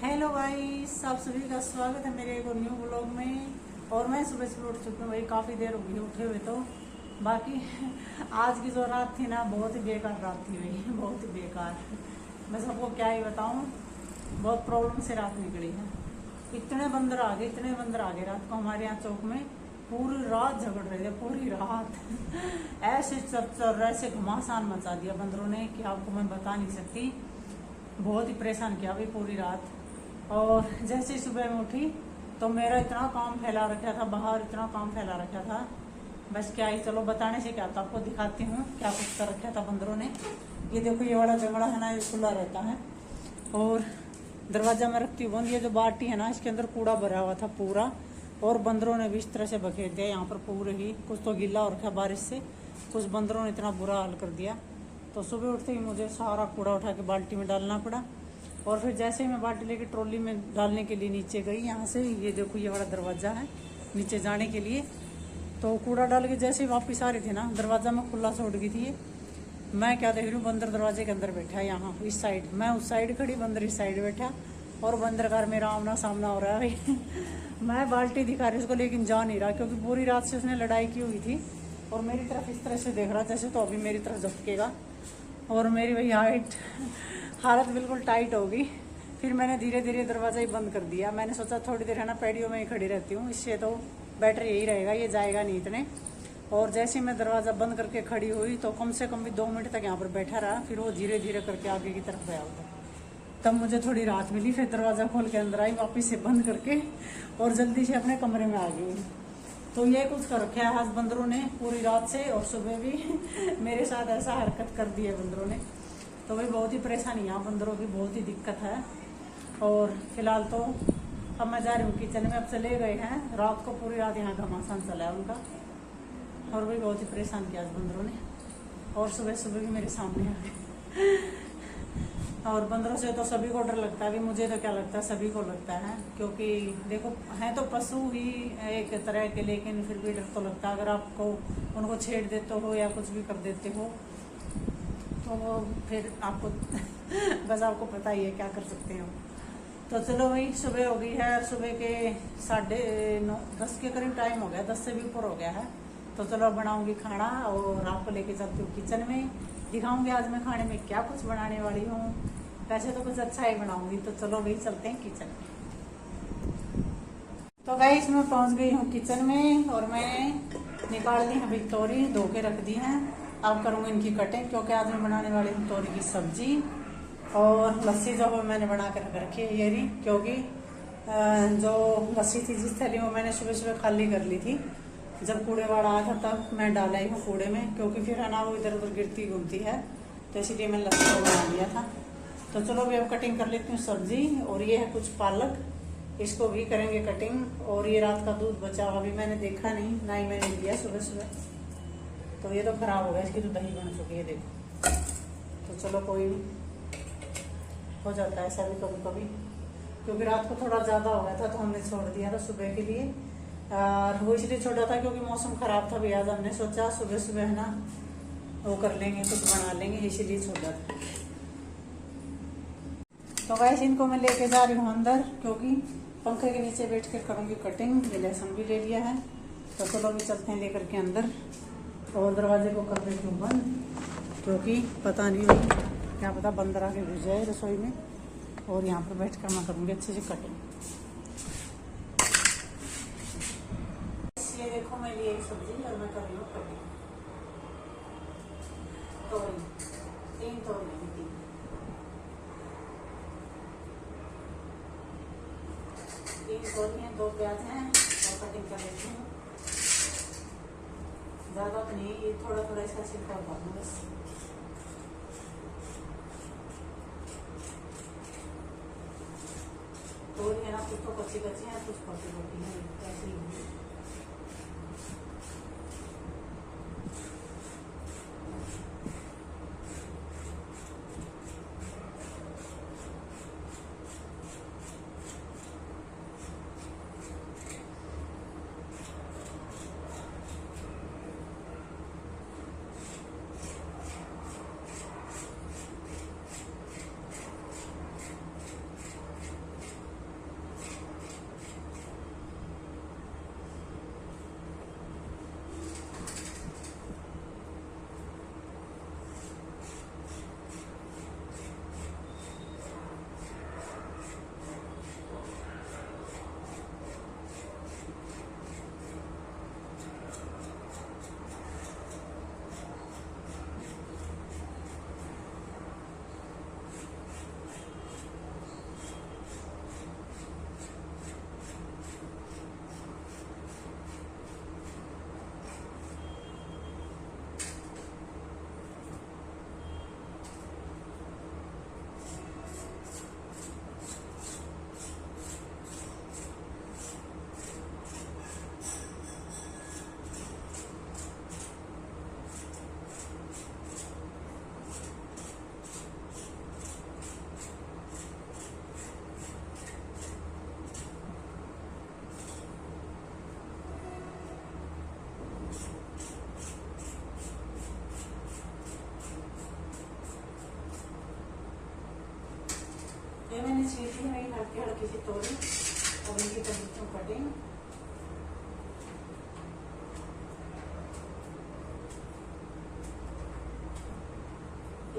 Hello guys, आप सभी का स्वागत है मेरे एक और न्यू ब्लॉग में। और मैं सुबह सुबह उठ चुकी हूँ भाई, काफ़ी देर हो गई उठे हुए। तो बाकी आज की जो रात थी ना, बहुत ही बेकार रात थी भाई, बहुत ही बेकार। मैं सबको क्या ही बताऊँ, बहुत प्रॉब्लम से रात निकली है। इतने बंदर आ गए रात को हमारे यहाँ चौक में। पूरी रात झगड़ रहे थे, पूरी रात ऐसे चर रहे, ऐसे घमासान मचा दिया बंदरों ने कि आपको मैं बता नहीं सकती। बहुत ही परेशान किया भाई पूरी रात। और जैसे ही सुबह में उठी तो मेरा इतना काम फैला रखा था बाहर, इतना काम फैला रखा था, बस क्या ही। चलो बताने से क्या था, आपको दिखाती हूँ क्या कुछ कर रखा था बंदरों ने। ये देखो, ये वाला जंगड़ा है ना, ये खुला रहता है और दरवाजा में रखती हूँ। ये जो बाल्टी है ना, इसके अंदर कूड़ा भरा हुआ था पूरा, और बंदरों ने भी इस तरह से बखेर दिया यहाँ पर पूरे ही। कुछ तो गीला हो रखा बारिश से, कुछ बंदरों ने इतना बुरा हाल कर दिया। तो सुबह उठते ही मुझे सारा कूड़ा उठा के बाल्टी में डालना पड़ा। और फिर जैसे ही मैं बाल्टी लेके ट्रॉली में डालने के लिए नीचे गई, यहाँ से ये देखो, ये वाला दरवाज़ा है नीचे जाने के लिए। तो कूड़ा डाल के जैसे ही वापस आ रही थी ना, दरवाज़ा में खुला छोड़ गई थी। मैं क्या देख रही हूँ, बंदर दरवाजे के अंदर बैठा है यहाँ इस साइड, मैं उस साइड खड़ी, बंदर इस साइड बैठा, और बंदर का मेरा आमना सामना हो रहा है मैं बाल्टी दिखा रही उसको, लेकिन जा नहीं रहा, क्योंकि पूरी रात से उसने लड़ाई की हुई थी और मेरी तरफ इस तरह से देख रहा जैसे तो अभी मेरी तरफ झपकेगा। और मेरी वही हालत बिल्कुल टाइट हो गई। फिर मैंने धीरे धीरे दरवाज़ा ही बंद कर दिया। मैंने सोचा थोड़ी देर है ना पैडियो में ही खड़ी रहती हूँ, इससे तो बेटर यही रहेगा, ये जाएगा नहीं इतने। और जैसे ही मैं दरवाज़ा बंद करके खड़ी हुई तो कम से कम भी 2 मिनट तक यहाँ पर बैठा रहा। फिर वो धीरे धीरे करके आगे की तरफ गया होता, तब मुझे थोड़ी राहत मिली। फिर दरवाज़ा खोल के अंदर आई वापस से बंद करके, और जल्दी से अपने कमरे में आ गई। तो ये कुछ कर रखा है आज बंदरों ने पूरी रात से, और सुबह भी मेरे साथ ऐसा हरकत कर दी है बंदरों ने। तो भाई बहुत ही परेशानी है बंदरों की, बहुत ही दिक्कत है। और फिलहाल तो अब मैं जा रही हूँ किचन में। अब चले गए हैं, रात को पूरी रात यहाँ घमासान चला है उनका। और भाई बहुत ही परेशान किया आज बंदरों ने, और सुबह सुबह भी मेरे सामने आ गए और बंदरों से तो सभी को डर लगता है। अभी मुझे तो क्या लगता है, सभी को लगता है, क्योंकि देखो हैं तो पशु ही एक तरह के, लेकिन फिर भी डर तो लगता है। अगर आपको उनको छेड़ देते हो या कुछ भी कर देते हो तो वो फिर आपको बस आपको पता ही है क्या कर सकते हो। तो चलो भाई, सुबह हो गई है, सुबह के 9:30 के करीब टाइम हो गया, 10 से भी ऊपर हो गया है। तो चलो बनाऊंगी खाना और आपको लेके चलती हूँ किचन में, दिखाऊंगी आज मैं खाने में क्या कुछ बनाने वाली हूँ। वैसे तो कुछ अच्छा ही बनाऊंगी। तो चलो भाई चलते हैं किचन में। तो गाइस मैं पहुंच गई हूँ किचन में, और मैंने निकाल दी है भाई तोरी, धो के रख दी है। अब करूँगी इनकी कटिंग, क्योंकि आज मैं बनाने वाली हूँ तोरी की सब्जी। और लस्सी जो है मैंने बना कर रख रखी है ये रही, क्योंकि जो लस्सी थी जिस थैली में मैंने सुबह सुबह खाली कर ली थी, जब कूड़े वाला आया था तब मैं डाला ही हूँ कूड़े में, क्योंकि फिर है ना वो इधर उधर गिरती घूमती है, तो इसीलिए मैंने लस्सी को बना लिया था। तो चलो अभी अब कटिंग कर लेती हूँ सब्जी। और ये है कुछ पालक, इसको भी करेंगे कटिंग। और ये रात का दूध बचा हुआ, अभी मैंने देखा नहीं, ना ही मैंने लिया सुबह सुबह, तो ये तो खराब हो गया, इसकी तो दही बन चुकी है देखो। तो चलो कोई नहीं, हो जाता है ऐसा भी कभी कभी, क्योंकि रात को थोड़ा ज़्यादा हो गया था तो हमने छोड़ दिया था सुबह के लिए। और वो इसलिए छोड़ा था क्योंकि मौसम ख़राब था भी। आज हमने सोचा सुबह सुबह है ना वो कर लेंगे, कुछ बना लेंगे, इसीलिए छोड़ा था। तो गाइस इनको मैं लेके जा रही हूँ अंदर, क्योंकि पंखे के नीचे बैठ कर करूँगी कटिंग। ये लहसुन भी ले लिया है, तो चलो भी चलते हैं लेकर के अंदर। और दरवाजे को कर देती हूँ बंद, क्योंकि पता नहीं भाई क्या पता बंदर आके घुस जाए रसोई में। और यहाँ पर बैठ कर मैं करूँगी अच्छे से कटिंग। ये देखो मैं लिए एक सब्जी और मैं कर रही हूँ कटिंग। तोरी 3 तोरी है, 3 तोरी हैं, 2 प्याज हैं, और कटिंग कर लेती हूँ। ज़्यादा तो नहीं, ये थोड़ा थोड़ा इसका छिलका उतार दूँ बस। तोरी है ना, कुछ तो कच्ची कच्ची है, कुछ पकी पकी है, ऐसे ही। ये मैंने छीटी में हल्की हल्की सी तोड़ी, अब इनकी तरीकों कटिंग।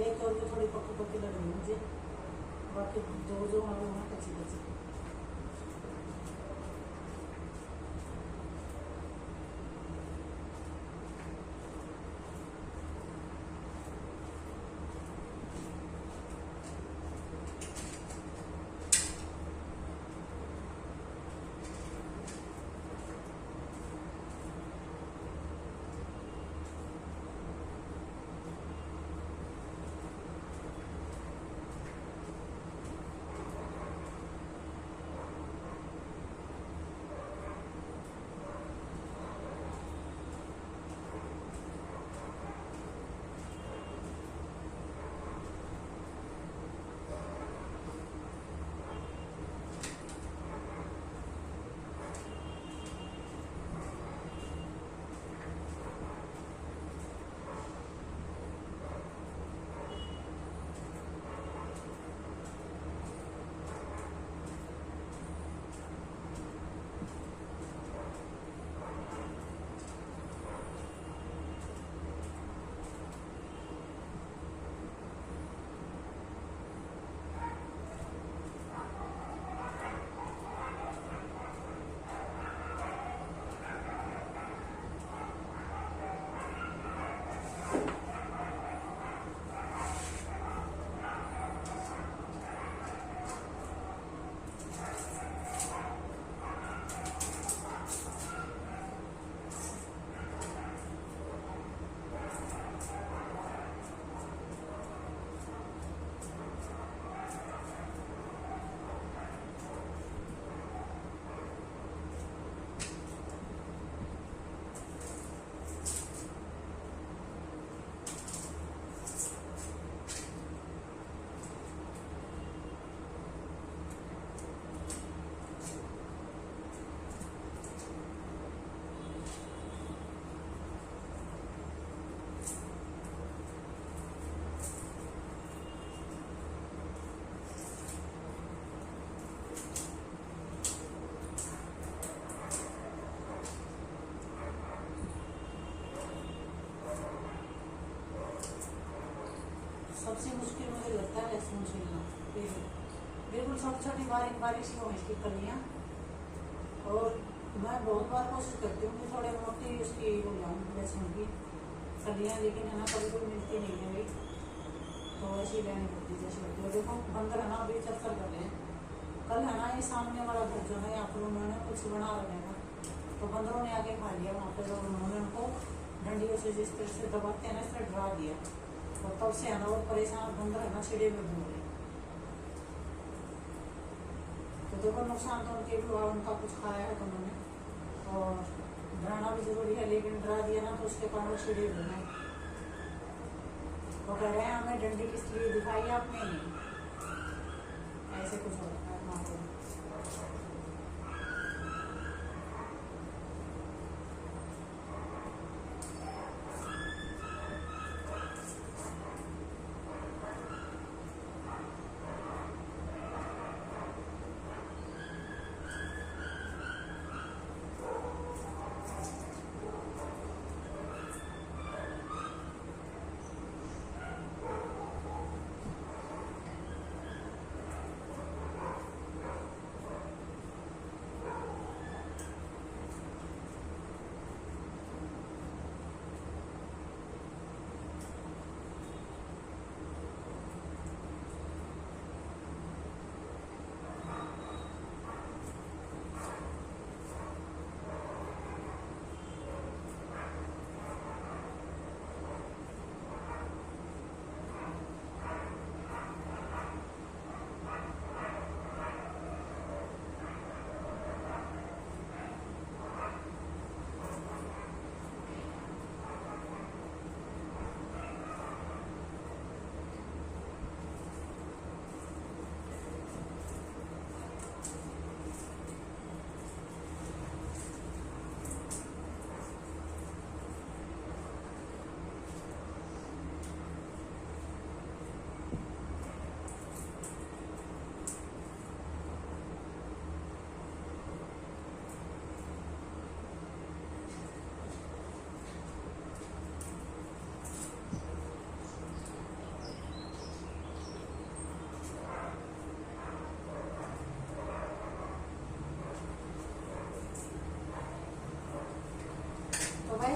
एक और भी थोड़ी पक्की पक्की लग रही है मुझे, बाकी जो जो है वो कच्ची कच्ची। सबसे मुश्किल मुझे लगता है लहसुन छीलना, बिल्कुल छोटी छोटी बारीक बारीक सी हो इसकी कलियाँ। और मैं बहुत बार कोशिश करती हूँ कि थोड़े मोटी उसकी हो जाऊँ लहसुन की कलियाँ, लेकिन है ना कभी कोई मिलती नहीं है भाई, तो ऐसी लेनी पड़ती जैसे लगती है। देखो बंदर है ना अभी चक्कर कर रहे हैं, कल है ना ये सामने वाला घर जो है यहाँ पर उन्होंने कुछ बना रखे था, तो बंदरों ने आके खा लिया वहाँ पर, और उन्होंने उनको डंडियों से जिस तरह से दबाते हैं ना इस तरह डरा दिया, और तब से है ना वो परेशान बंदर है ना छिड़े में घूम रहे। तो देखो नुकसान तो उनके भी हुआ, उनका कुछ खाया है तो उन्होंने, और डराना भी जरूरी है, लेकिन डरा दिया ना तो उसके कारण वो छिड़े हुए हैं। वो कह रहे हैं हमें डंडी किस लिए दिखाई आपने, ऐसे कुछ हो रहा है माहौल।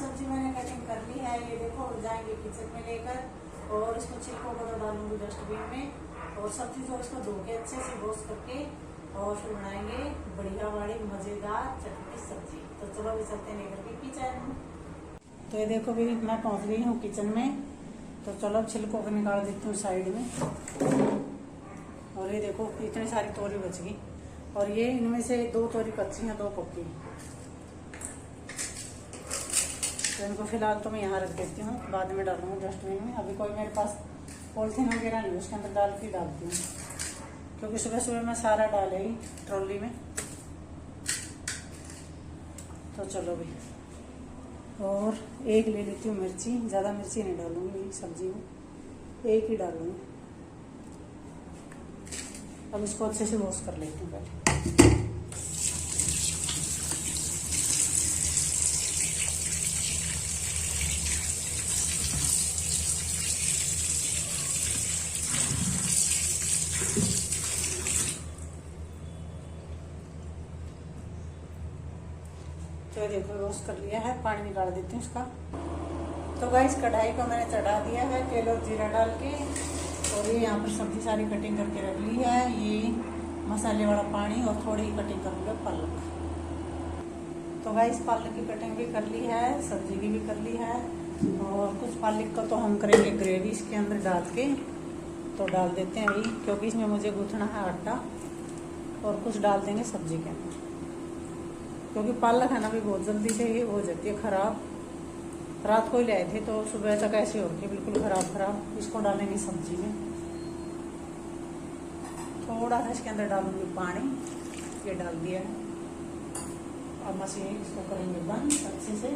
सब्जी मैंने कटिंग कर ली है, ये देखो। जाएंगे किचन में लेकर और इसको छिलकों को डालूंगी डस्टबिन में और सब्जी को इसको धो के अच्छे से वॉश करके और फिर बनाएंगे बढ़िया वाली मजेदार चटपटी सब्जी। तो चलो भी चलते लेकर के किचन। तो ये देखो भी मैं पहुंच गई हूँ किचन में। तो चलो छिलकों को निकाल देती हूँ साइड में। और ये देखो इतनी सारी तोरी बच गई और ये इनमें से 2 तोरी कच्ची हैं, 2 पक्की। तो इनको फिलहाल तो मैं यहाँ रख देती हूँ, बाद में डालूंगी डस्टबिन में। अभी कोई मेरे पास पॉलिथीन वगैरह नहीं, उसके अंदर डाल के डालती हूँ, क्योंकि सुबह सुबह मैं सारा डाले ही ट्रॉली में। तो चलो भी, और एक ले लेती हूँ मिर्ची। ज़्यादा मिर्ची नहीं डालूंगी सब्जी में, एक ही डालूंगी। अब इसको अच्छे से वॉश कर लेती हूँ पहले। तो देखो वॉश कर लिया है, पानी निकाल देती हूँ इसका। तो गाइस कढ़ाई को मैंने चढ़ा दिया है तेल और जीरा डाल के, और ये यहाँ पर सब्जी सारी कटिंग करके रख ली है। ये मसाले वाला पानी और थोड़ी कटिंग करूँगा पालक। तो गाइस पालक की कटिंग भी कर ली है, सब्जी की भी कर ली है, और कुछ पालक का तो हम करेंगे ग्रेवी इसके अंदर डाल के। तो डाल देते हैं अभी, क्योंकि इसमें मुझे गूंथना है आटा, और कुछ डाल देंगे सब्जी के अंदर, क्योंकि पालक है ना भी बहुत जल्दी से ये हो जाती है खराब। रात को ही ले आए थे तो सुबह तक ऐसे हो रही है बिल्कुल खराब। इसको डालेंगे सब्जी में। थोड़ा सा इसके अंदर डालूंगी पानी, ये डाल दिया है। अब मशीन इसको करेंगे बंद अच्छे से।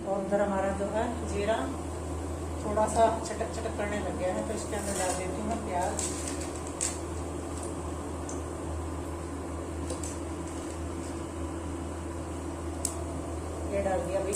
और उधर हमारा जो है जीरा थोड़ा सा चटक चटक करने लग गया है, तो इसके अंदर डाल देती हूँ मैं प्याज। ये डाल दिया अभी।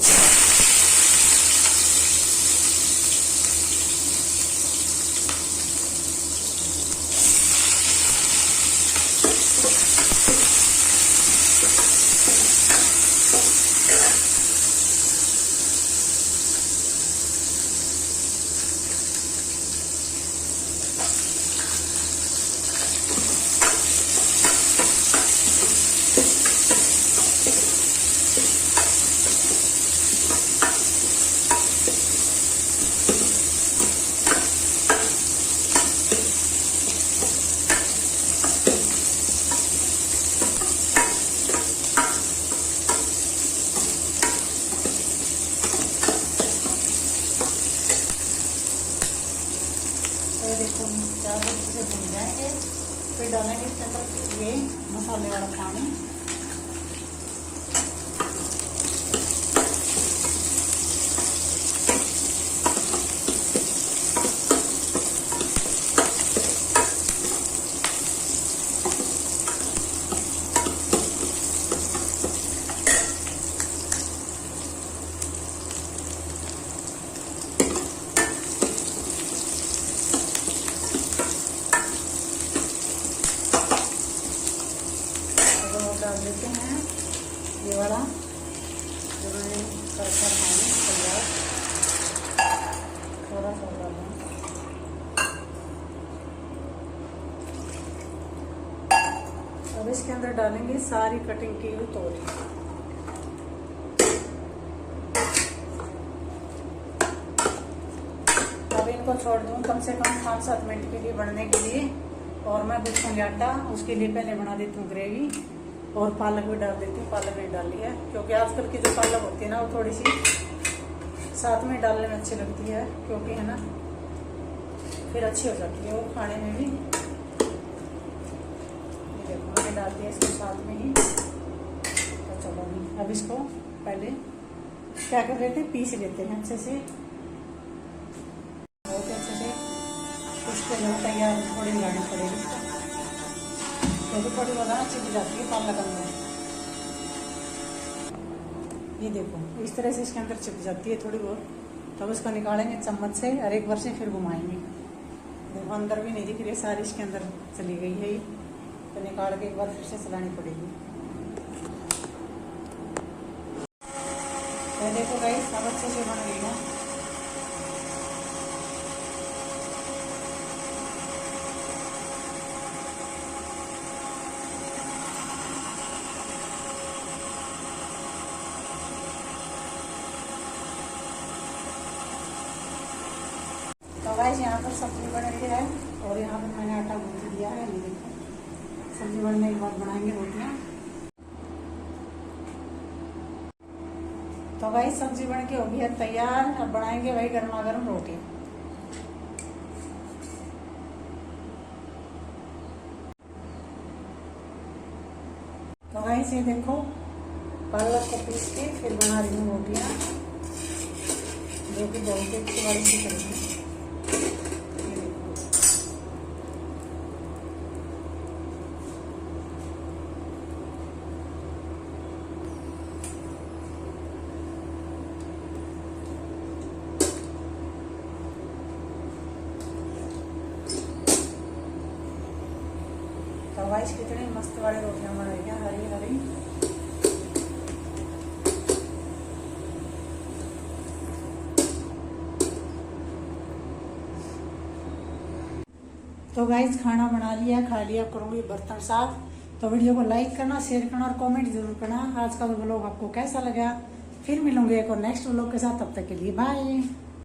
देखो प्याज अच्छे से भून जाएंगे, फिर डालेंगे इसके अंदर ये मसाले वाला पानी। डाल देते हैं ये वाला जो मैंने कर खाने तैयार, थोड़ा सा डालना। अब इसके अंदर डालेंगे सारी कटिंग की हुई तोरी। अब इनको छोड़ दूँ कम से कम 5-7 मिनट के लिए बनने के लिए, और मैं गूंथूंगी आटा। उसके लिए पहले बना देती हूँ ग्रेवी, और पालक भी डाल देती हूँ। पालक भी डाल लिया है, क्योंकि आजकल की जो पालक होती है ना वो थोड़ी सी साथ में डालने में अच्छी लगती है, क्योंकि है ना फिर अच्छी हो जाती है वो खाने में भी। ये देखो मैंने डाल दिया इसको साथ में ही। तो चलो अब इसको पहले क्या कर लेते हैं, पीस लेते हैं अच्छे से, बहुत अच्छे से। उसके लिए तैयार थोड़ी लगानी पड़ेगी, क्योंकि थोड़ी बहुत चिप जाती है पालक अंदर। ये देखो इस तरह से इसके अंदर चिप जाती है थोड़ी बहुत। तो अब इसको निकालेंगे चम्मच से, और एक बार से फिर घुमाएंगे। देखो अंदर भी नहीं दिख रही है, सारी इसके अंदर चली गई है ये। तो निकाल के एक बार फिर से चलानी पड़ेगी। ये देखो गाइस सब अच्छे से बन गई है। तो गाइस यहाँ पर सब्जी बन रही है और यहाँ पर मैंने आटा गूंथ दिया है। ये देखो सब्जी बनने के बाद बनाएंगे रोटियाँ। तो भाई सब्जी बन के हो गई है तैयार। अब बनाएंगे भाई गर्मा गर्म रोटी। तो भाई से देखो पालक को पीस के फिर बना रही हूँ रोटियाँ, जो कि बहुत ही अच्छी वाली सी करेंगे। तो गाइस कितनी मस्त वाली रोटियां बन रही हैं, हरी हरी। तो गाइस खाना बना लिया, खा लिया, करूंगी बर्तन साफ। तो वीडियो को लाइक करना, शेयर करना और कमेंट जरूर करना। आज का व्लॉग आपको कैसा लगा। फिर मिलूंगे एक और नेक्स्ट व्लॉग के साथ, तब तक के लिए बाय।